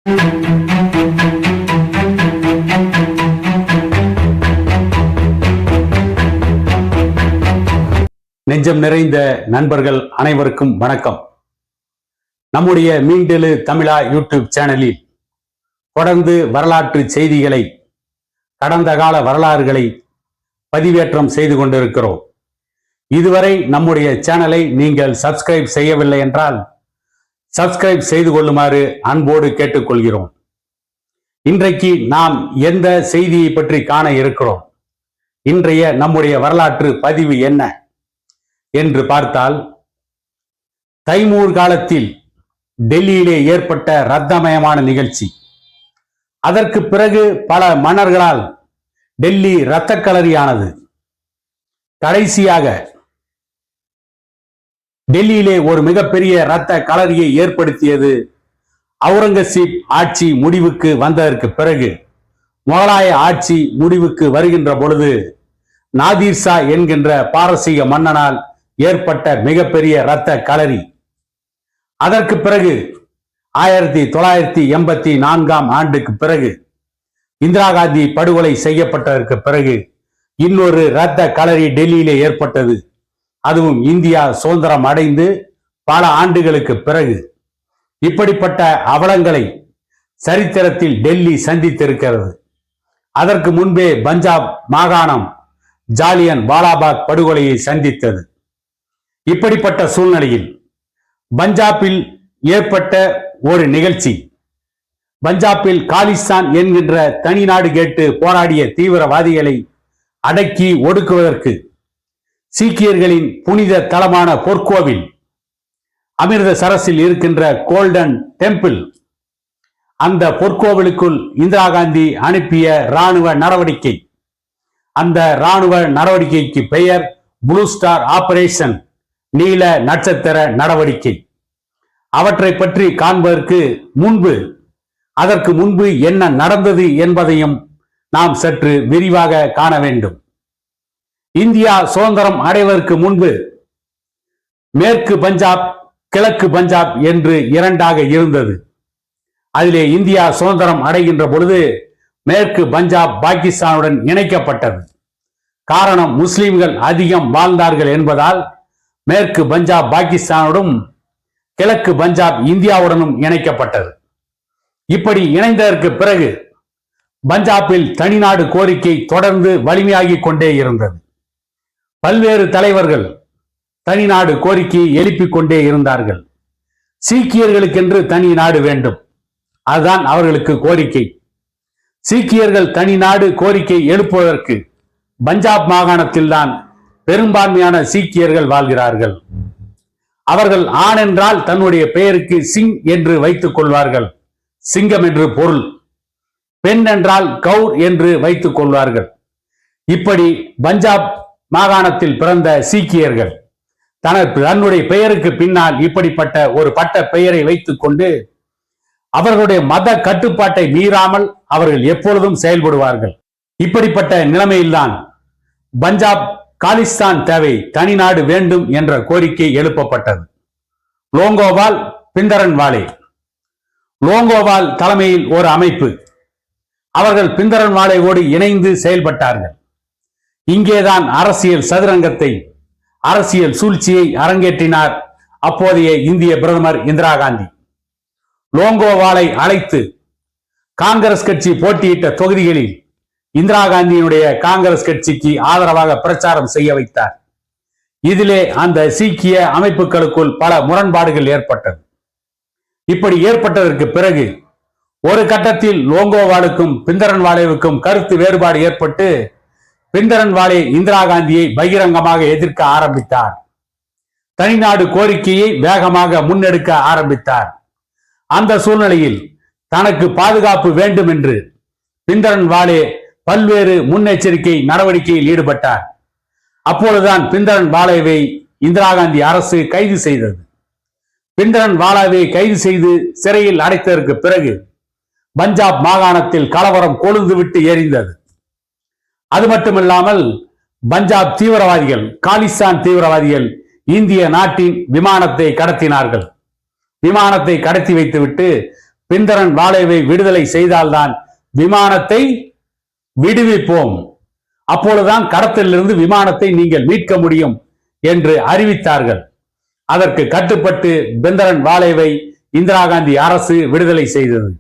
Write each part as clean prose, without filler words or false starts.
நெஞ்சம் நிறைந்த நண்பர்கள் அனைவருக்கும் வணக்கம். நம்முடைய மீண்டெழு தமிழா யூடியூப் சேனலில் தொடர்ந்து வரலாற்று செய்திகளை, கடந்த கால வரலாறுகளை பதிவேற்றம் செய்து கொண்டிருக்கிறோம். இதுவரை நம்முடைய சேனலை நீங்கள் சப்ஸ்கிரைப் செய்யவில்லை என்றால் சப்ஸ்கிரைப் செய்து கொள்ளுமாறு அன்போடு கேட்டுக்கொள்கிறோம். இன்றைக்கு நாம் எந்த செய்தியை பற்றி காண இருக்கிறோம், இன்றைய நம்முடைய வரலாற்று பதிவு என்ன என்று பார்த்தால், தைமூர் காலத்தில் டெல்லியிலே ஏற்பட்ட இரத்தமயமான நிகழ்ச்சி. அதற்கு பிறகு பல மன்னர்களால் டெல்லி இரத்த களரியானது. கடைசியாக டெல்லியிலே ஒரு மிகப்பெரிய இரத்த களரியை ஏற்படுத்தியது அவுரங்கசீப் ஆட்சி முடிவுக்கு வந்ததற்கு பிறகு. முகலாய ஆட்சி முடிவுக்கு வருகின்ற பொழுது நாதிர் ஷா என்கின்ற பாரசீக மன்னனால் ஏற்பட்ட மிகப்பெரிய இரத்த களரி. அதற்கு பிறகு 1984 ஆண்டுக்கு பிறகு இந்திரா காந்தி படுகொலை செய்யப்பட்டதற்கு பிறகு இன்னொரு இரத்த களரி டெல்லியிலே ஏற்பட்டது. அதுவும் இந்தியா சுதந்திரம் அடைந்து பல ஆண்டுகளுக்கு பிறகு. இப்படிப்பட்ட அவலங்களை சரித்திரத்தில் டெல்லி சந்தித்திருக்கிறது. அதற்கு முன்பே பஞ்சாப் மாகாணம் ஜாலியன் வாலாபாக் படுகொலையை சந்தித்தது. இப்படிப்பட்ட சூழ்நிலையில் பஞ்சாபில் ஏற்பட்ட ஒரு நிகழ்ச்சி, பஞ்சாபில் காலிஸ்தான் என்கின்ற தனி நாடு கேட்டு போராடிய தீவிரவாதிகளை அடக்கி ஒடுக்குவதற்கு சீக்கியர்களின் புனித தலமான பொற்கோவில் அமிர்தசரஸில் இருக்கின்ற கோல்டன் டெம்பிள், அந்த பொற்கோவிலுக்குள் இந்திரா காந்தி அனுப்பிய இராணுவ நடவடிக்கை. அந்த இராணுவ நடவடிக்கைக்கு பெயர் ப்ளூ ஸ்டார் ஆபரேஷன், நீல நட்சத்திர நடவடிக்கை. அவற்றை பற்றி காண்பதற்கு முன்பு, அதற்கு முன்பு என்ன நடந்தது என்பதையும் நாம் சற்று விரிவாக காண வேண்டும். இந்தியா சுதந்திரம் அடைவதற்கு முன்பு மேற்கு பஞ்சாப், கிழக்கு பஞ்சாப் என்று இரண்டாக இருந்தது. அதிலே இந்தியா சுதந்திரம் அடைகின்ற பொழுது மேற்கு பஞ்சாப் பாகிஸ்தானுடன் இணைக்கப்பட்டது. காரணம், முஸ்லிம்கள் அதிகம் வாழ்ந்தார்கள் என்பதால் மேற்கு பஞ்சாப் பாகிஸ்தானுடன், கிழக்கு பஞ்சாப் இந்தியாவுடனும் இணைக்கப்பட்டது. இப்படி இணைந்ததற்கு பிறகு பஞ்சாபில் தனிநாடு கோரிக்கை தொடர்ந்து வலிமையாகி கொண்டே இருந்தது. பல்வேறு தலைவர்கள் தனிநாடு கோரிக்கையை எழுப்பிக் கொண்டே இருந்தார்கள். சீக்கியர்களுக்கென்று தனி நாடு வேண்டும், அதுதான் அவர்களுக்கு கோரிக்கை. சீக்கியர்கள் தனி நாடு கோரிக்கை எழுப்புவதற்கு பஞ்சாப் மாகாணத்தில் தான் பெரும்பான்மையான சீக்கியர்கள் வாழ்கிறார்கள். அவர்கள் ஆண் என்றால் தன்னுடைய பெயருக்கு சிங் என்று வைத்துக் கொள்வார்கள், சிங்கம் என்று பொருள். பெண் என்றால் கௌர் என்று வைத்துக் கொள்வார்கள். இப்படி பஞ்சாப் மாகாணத்தில் பிறந்த சீக்கியர்கள் தன்னுடைய பெயருக்கு பின்னால் இப்படிப்பட்ட ஒரு பட்ட பெயரை வைத்துக் கொண்டு அவர்களுடைய மத கட்டுப்பாட்டை மீறாமல் அவர்கள் எப்பொழுதும் செயல்படுவார்கள். இப்படிப்பட்ட நிலைமையில்தான் பஞ்சாப் காலிஸ்தான் தேவை, தனி நாடு வேண்டும் என்ற கோரிக்கை எழுப்பப்பட்டது. லோங்கோவால் பிந்தரன்வாலே, லோங்கோவால் தலைமையில் ஒரு அமைப்பு, அவர்கள் பிந்தரன்வாலேவோடு இணைந்து செயல்பட்டார்கள். இங்கேதான் அரசியல் சதுரங்கத்தை, அரசியல் சூழ்ச்சியை அரங்கேற்றினார் அப்போதைய இந்திய பிரதமர் இந்திரா காந்தி. லோங்கோவாலை அழைத்து காங்கிரஸ் கட்சி போட்டியிட்ட தொகுதிகளில் இந்திரா காந்தியினுடைய காங்கிரஸ் கட்சிக்கு ஆதரவாக பிரச்சாரம் செய்ய வைத்தார். இதிலே அந்த சீக்கிய அமைப்புகளுக்குள் பல முரண்பாடுகள் ஏற்பட்டது. இப்படி ஏற்பட்டதற்கு பிறகு ஒரு கட்டத்தில் லோங்கோவாலுக்கும் பிந்தரன்வாலேவுக்கும் கருத்து வேறுபாடு ஏற்பட்டு பிந்தரன்வாலே இந்திரா காந்தியை பகிரங்கமாக எதிர்க்க ஆரம்பித்தார். தனிநாடு கோரிக்கையை வேகமாக முன்னெடுக்க ஆரம்பித்தார். அந்த சூழ்நிலையில் தனக்கு பாதுகாப்பு வேண்டும் என்று பிந்தரன்வாலே பல்வேறு முன்னெச்சரிக்கை நடவடிக்கையில் ஈடுபட்டார். அப்பொழுதுதான் பிந்தரன்வாலேவை இந்திரா காந்தி அரசு கைது செய்தது. பிந்தரன்வாலாவை கைது செய்து சிறையில் அடைத்ததற்கு பிறகு பஞ்சாப் மாகாணத்தில் கலவரம் கொழுந்துவிட்டு எரிந்தது. அது மட்டுமில்லாமல் பஞ்சாப் தீவிரவாதிகள், காலிஸ்தான் தீவிரவாதிகள் இந்திய நாட்டின் விமானத்தை கடத்தினார்கள். விமானத்தை கடத்தி வைத்துவிட்டு பிந்தரன் வாலேவை விடுதலை செய்தால்தான் விமானத்தை விடுவிப்போம், அப்பொழுதுதான் கடத்தலிலிருந்து விமானத்தை நீங்கள் மீட்க முடியும் என்று அறிவித்தார்கள். அதற்கு கட்டுப்பட்டு பிந்தரன் வாலேவை இந்திரா காந்தி அரசு விடுதலை செய்தது.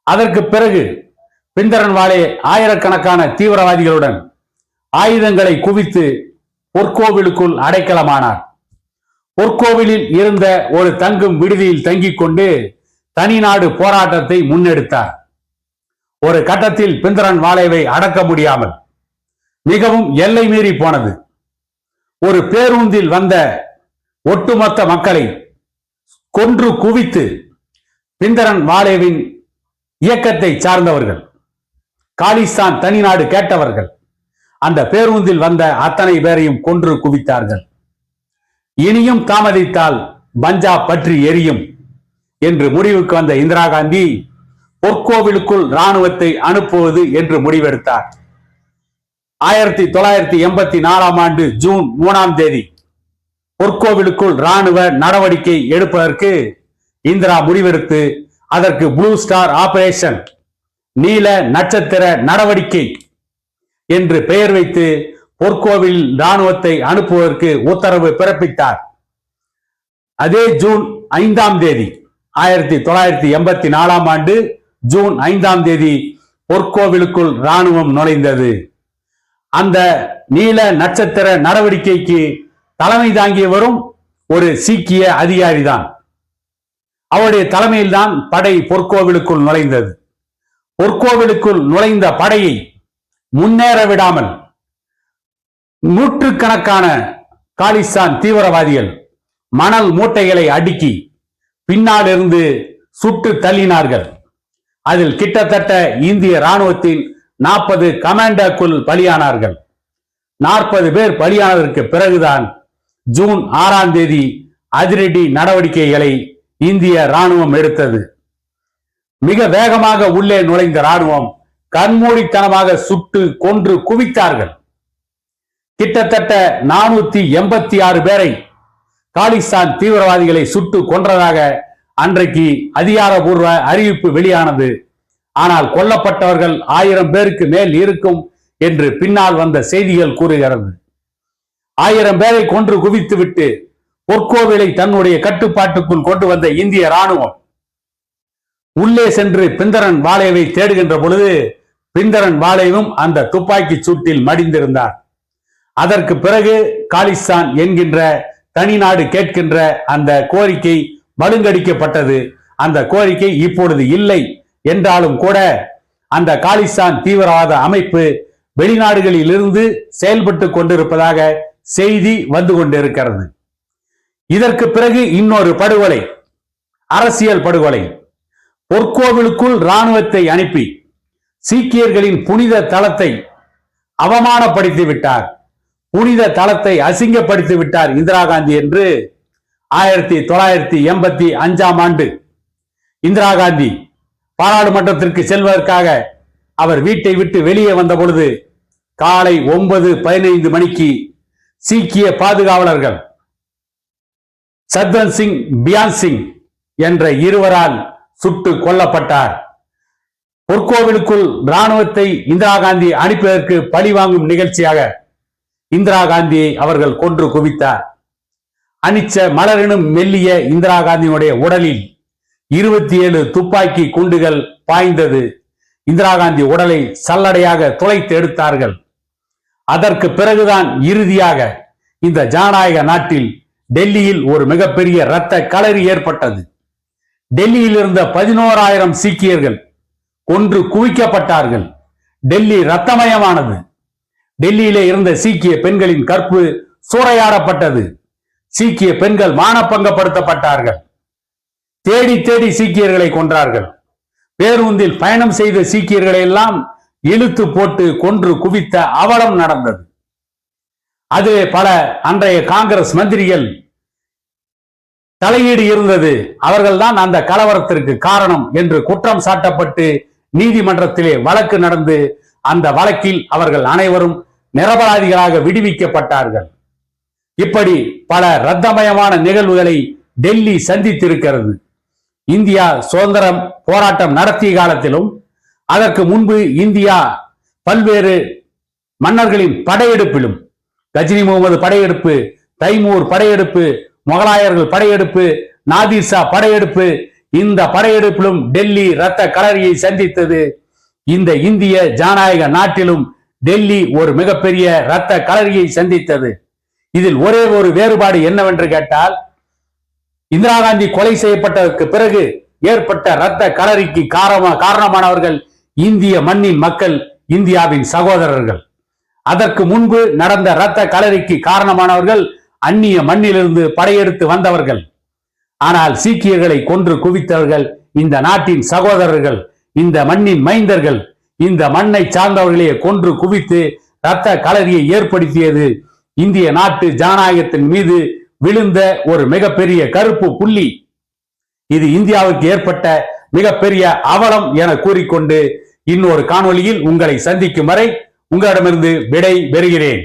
அதற்கு பிறகு பிந்தரன் வாலே ஆயிரக்கணக்கான தீவிரவாதிகளுடன் ஆயுதங்களை குவித்து பொற்கோவிலுக்குள் அடைக்கலமானார். பொற்கோவிலில் இருந்த ஒரு தங்கும் விடுதியில் தங்கிக் கொண்டு தனிநாடு போராட்டத்தை முன்னெடுத்தார். ஒரு கட்டத்தில் பிந்தரன் வாலேவை அடக்க முடியாமல் மிகவும் எல்லை மீறி போனது. ஒரு பேருந்தில் வந்த ஒட்டுமொத்த மக்களை கொன்று குவித்து பிந்தரன் வாலேவின் இயக்கத்தை சார்ந்தவர்கள், காலிஸ்தான் தனிநாடு கேட்டவர்கள் அந்த பேருந்தில் வந்த அத்தனை பேரையும் கொன்று குவித்தார்கள். இனியும் தாமதித்தால் பஞ்சாப் பற்றி எரியும் என்று முடிவுக்கு வந்த இந்திரா காந்தி பொற்கோவிலுக்குள் இராணுவத்தை அனுப்புவது என்று முடிவெடுத்தார். 1984 ஆண்டு ஜூன் 3 பொற்கோவிலுக்குள் இராணுவ நடவடிக்கை எடுப்பதற்கு இந்திரா முடிவெடுத்து அதற்கு ப்ளூ ஸ்டார் ஆபரேஷன், நீல நட்சத்திர நடவடிக்கை என்று பெயர் வைத்து பொற்கோவில் இராணுவத்தை அனுப்புவதற்கு உத்தரவு பிறப்பித்தார். அதே ஜூன் 5 1984 ஆண்டு ஜூன் 5 பொற்கோவிலுக்குள் இராணுவம் நுழைந்தது. அந்த நீல நட்சத்திர நடவடிக்கைக்கு தலைமை தாங்கியவரும் ஒரு சீக்கிய அதிகாரிதான். அவருடைய தலைமையில்தான் படை பொற்கோவிலுக்குள் நுழைந்தது. பொற்கோவிலுக்குள் நுழைந்த படையை முன்னேற விடாமல் நூற்றுக்கணக்கான காலிஸ்தான் தீவிரவாதிகள் மணல் மூட்டைகளை அடுக்கி பின்னால் இருந்து சுட்டு தள்ளினார்கள். அதில் கிட்டத்தட்ட இந்திய ராணுவத்தின் 40 கமாண்டோக்கள் பலியானார்கள். 40 பேர் பலியானதற்கு பிறகுதான் ஜூன் 6 அதிரடி நடவடிக்கைகளை இந்திய ராணுவம் எடுத்தது. மிக வேகமாக உள்ளே நுழைந்த ராணுவம் கண்மூடித்தனமாக சுட்டு கொன்று குவித்தார்கள். கிட்டத்தட்ட 486 பேரை காலிஸ்தான் தீவிரவாதிகளை சுட்டு கொன்றதாக அன்றைக்கு அதிகாரப்பூர்வ அறிவிப்பு வெளியானது. ஆனால் கொல்லப்பட்டவர்கள் 1000 பேருக்கு மேல் இருக்கும் என்று பின்னால் வந்த செய்திகள் கூறுகிறது. 1000 பேரை கொன்று குவித்துவிட்டு பொற்கோவிலை தன்னுடைய கட்டுப்பாட்டுக்குள் கொண்டு வந்த இந்திய ராணுவம் உள்ளே சென்று பிந்தரன் வாலேவை தேடுகின்ற பொழுது பிந்தரன் வாலேவும் அந்த துப்பாக்கி சூட்டில் மடிந்திருந்தார். அதற்கு பிறகு காலிஸ்தான் என்கின்ற தனிநாடு கேட்கின்ற அந்த கோரிக்கை மழுங்கடிக்கப்பட்டது. அந்த கோரிக்கை இப்பொழுது இல்லை என்றாலும் கூட அந்த காலிஸ்தான் தீவிரவாத அமைப்பு வெளிநாடுகளில் இருந்து செயல்பட்டு கொண்டிருப்பதாக செய்தி வந்து கொண்டிருக்கிறது. இதற்கு பிறகு இன்னொரு படுகொலை, அரசியல் படுகொலை. பொற்கோவிலுக்குள் இராணுவத்தை அனுப்பி சீக்கியர்களின் புனித தலத்தை அவமானப்படுத்தி விட்டார், புனித தலத்தை அசிங்கப்படுத்தி விட்டார் இந்திரா காந்தி என்று 1985 ஆண்டு இந்திரா காந்தி பாராளுமன்றத்திற்கு செல்வதற்காக அவர் வீட்டை விட்டு வெளியே வந்த பொழுது காலை 9:15 மணிக்கு சீக்கிய பாதுகாவலர்கள் சத்வந்த் சிங், பியான் சிங் என்ற இருவரால் சுட்டு கொல்லப்பட்டார். பொற்கோவிலுக்குள் இராணுவத்தை இந்திரா காந்தி அனுப்பியதற்கு பழிவாங்கும் நிகழ்ச்சியாக இந்திரா காந்தியை அவர்கள் கொன்று குவித்தார். அனிச்ச மலரினும் மெல்லிய இந்திரா காந்தியினுடைய உடலில் 27 துப்பாக்கி குண்டுகள் பாய்ந்தது. இந்திரா காந்தி உடலை சல்லடையாக துளைத்து எடுத்தார்கள். அதற்கு பிறகுதான் இறுதியாக இந்த ஜனநாயக நாட்டில் டெல்லியில் ஒரு மிகப்பெரிய இரத்த களரி ஏற்பட்டது. டெல்லியில் இருந்த 11,000 சீக்கியர்கள் கொன்று குவிக்கப்பட்டார்கள். டெல்லி இரத்தமயமானது. டெல்லியிலே இருந்த சீக்கிய பெண்களின் கற்பு சூறையாடப்பட்டது. சீக்கிய பெண்கள் மானபங்கப்படுத்தப்பட்டார்கள். தேடி தேடி சீக்கியர்களை கொன்றார்கள். பேருந்தில் பயணம் செய்த சீக்கியர்களை எல்லாம் இழுத்து போட்டு கொன்று குவித்த அவலம் நடந்தது. அதிலே பல அன்றைய காங்கிரஸ் மந்திரிகள் தலையீடு இருந்தது. அவர்கள்தான் அந்த கலவரத்திற்கு காரணம் என்று குற்றம் சாட்டப்பட்டு நீதிமன்றத்திலே வழக்கு நடந்து அந்த வழக்கில் அவர்கள் அனைவரும் நிரபராதிகளாக விடுவிக்கப்பட்டார்கள். இப்படி பல இரத்தமயமான நிகழ்வுகளை டெல்லி சந்தித்திருக்கிறது. இந்தியா சுதந்திரம் போராட்டம் நடத்திய காலத்திலும் அதற்கு முன்பு இந்தியா பல்வேறு மன்னர்களின் படையெடுப்பிலும், கஜினி முகமது படையெடுப்பு, தைமூர் படையெடுப்பு, முகலாயர்கள் படையெடுப்பு, நாதிர் ஷா படையெடுப்பு, இந்த படையெடுப்பிலும் டெல்லி இரத்த களரியை சந்தித்தது. இந்த இந்திய ஜனநாயக நாட்டிலும் டெல்லி ஒரு மிகப்பெரிய இரத்த களரியை சந்தித்தது. இதில் ஒரே ஒரு வேறுபாடு என்னவென்று கேட்டால், இந்திரா காந்தி கொலை செய்யப்பட்டதற்கு பிறகு ஏற்பட்ட இரத்த களரிக்கு காரணமானவர்கள் இந்திய மண்ணின் மக்கள், இந்தியாவின் சகோதரர்கள். அதற்கு முன்பு நடந்த இரத்த களரிக்கு காரணமானவர்கள் அந்நிய மண்ணிலிருந்து படையெடுத்து வந்தவர்கள். ஆனால் சீக்கியர்களை கொன்று குவித்தவர்கள் இந்த நாட்டின் சகோதரர்கள், இந்த மண்ணின் மைந்தர்கள். இந்த மண்ணை சார்ந்தவர்களையே கொன்று குவித்து இரத்த களரியை ஏற்படுத்தியது இந்திய நாட்டு ஜனநாயகத்தின் மீது விழுந்த ஒரு மிகப்பெரிய கருப்பு புள்ளி. இது இந்தியாவுக்கு ஏற்பட்ட மிகப்பெரிய அவலம் என கூறிக்கொண்டு இன்னொரு காணொளியில் உங்களை சந்திக்கும் வரை உங்களிடமிருந்து விடை பெறுகிறேன்.